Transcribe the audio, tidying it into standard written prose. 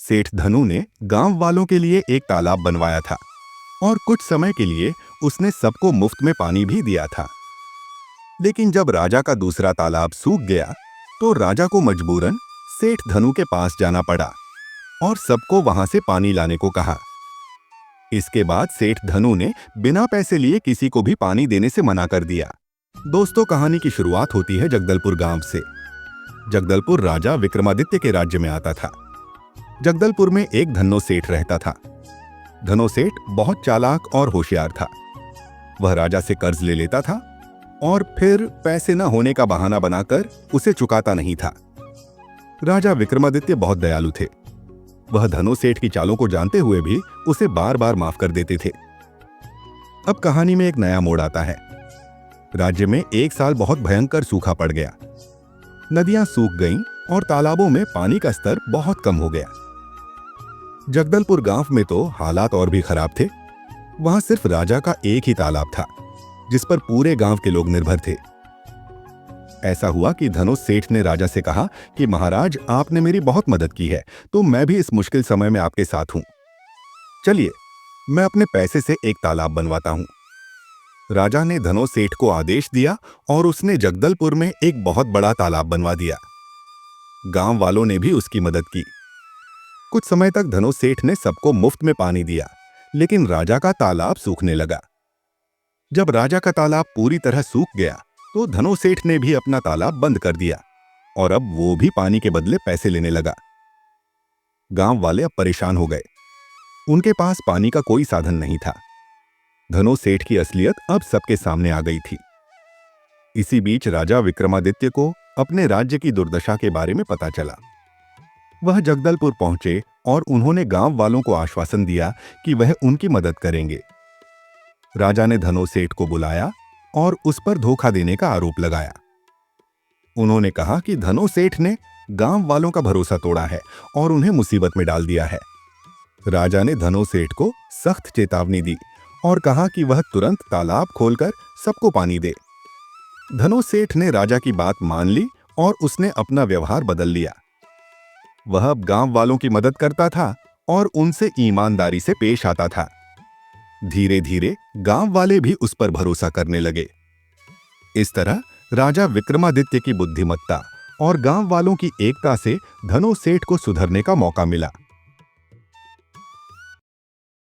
सेठ धनु ने गांव वालों के लिए एक तालाब बनवाया था और कुछ समय के लिए उसने सबको मुफ्त में पानी भी दिया था। लेकिन जब राजा का दूसरा तालाब सूख गया तो राजा को मजबूरन सेठ धनु के पास जाना पड़ा और सबको वहां से पानी लाने को कहा। इसके बाद सेठ धनु ने बिना पैसे लिए किसी को भी पानी देने से मना कर दिया। दोस्तों, कहानी की शुरुआत होती है जगदलपुर गांव से। जगदलपुर राजा विक्रमादित्य के राज्य में आता था। जगदलपुर में एक धनो सेठ रहता था। धनो सेठ बहुत चालाक और होशियार था। वह राजा से कर्ज ले लेता था और फिर पैसे न होने का बहाना बनाकर उसे चुकाता नहीं था। राजा विक्रमादित्य बहुत दयालु थे। वह धनो सेठ की चालों को जानते हुए भी उसे बार बार माफ कर देते थे। अब कहानी में एक नया मोड़ आता है। राज्य में एक साल बहुत भयंकर सूखा पड़ गया। नदियां सूख गईं और तालाबों में पानी का स्तर बहुत कम हो गया। जगदलपुर गांव में तो हालात और भी खराब थे। वहां सिर्फ राजा का एक ही तालाब था जिस पर पूरे गांव के लोग निर्भर थे। ऐसा हुआ कि धनो सेठ ने राजा से कहा कि महाराज, आपने मेरी बहुत मदद की है, तो मैं भी इस मुश्किल समय में आपके साथ हूं। चलिए, मैं अपने पैसे से एक तालाब बनवाता हूं। राजा ने धनो सेठ को आदेश दिया और उसने जगदलपुर में एक बहुत बड़ा तालाब बनवा दिया। गांव वालों ने भी उसकी मदद की। कुछ समय तक धनो सेठ ने सबको मुफ्त में पानी दिया, लेकिन राजा का तालाब सूखने लगा। जब राजा का तालाब पूरी तरह सूख गया तो धनो सेठ ने भी अपना तालाब बंद कर दिया और अब वो भी पानी के बदले पैसे लेने लगा। गांव वाले अब परेशान हो गए। उनके पास पानी का कोई साधन नहीं था। धनो सेठ की असलियत अब सबके सामने आ गई थी। इसी बीच राजा विक्रमादित्य को अपने राज्य की दुर्दशा के बारे में पता चला। वह जगदलपुर पहुंचे और उन्होंने गांव वालों को आश्वासन दिया कि वह उनकी मदद करेंगे। राजा ने धनो सेठ को बुलाया और उस पर धोखा देने का आरोप लगाया। उन्होंने कहा कि धनो सेठ ने गांव वालों का भरोसा तोड़ा है और उन्हें मुसीबत में डाल दिया है। राजा ने धनो सेठ को सख्त चेतावनी दी और कहा कि वह तुरंत तालाब खोलकर सबको पानी दे। धनो सेठ ने राजा की बात मान ली और उसने अपना व्यवहार बदल लिया। वह अब गांव वालों की मदद करता था और उनसे ईमानदारी से पेश आता था। धीरे धीरे गांव वाले भी उस पर भरोसा करने लगे। इस तरह राजा विक्रमादित्य की बुद्धिमत्ता और गांव वालों की एकता से धनो सेठ को सुधरने का मौका मिला।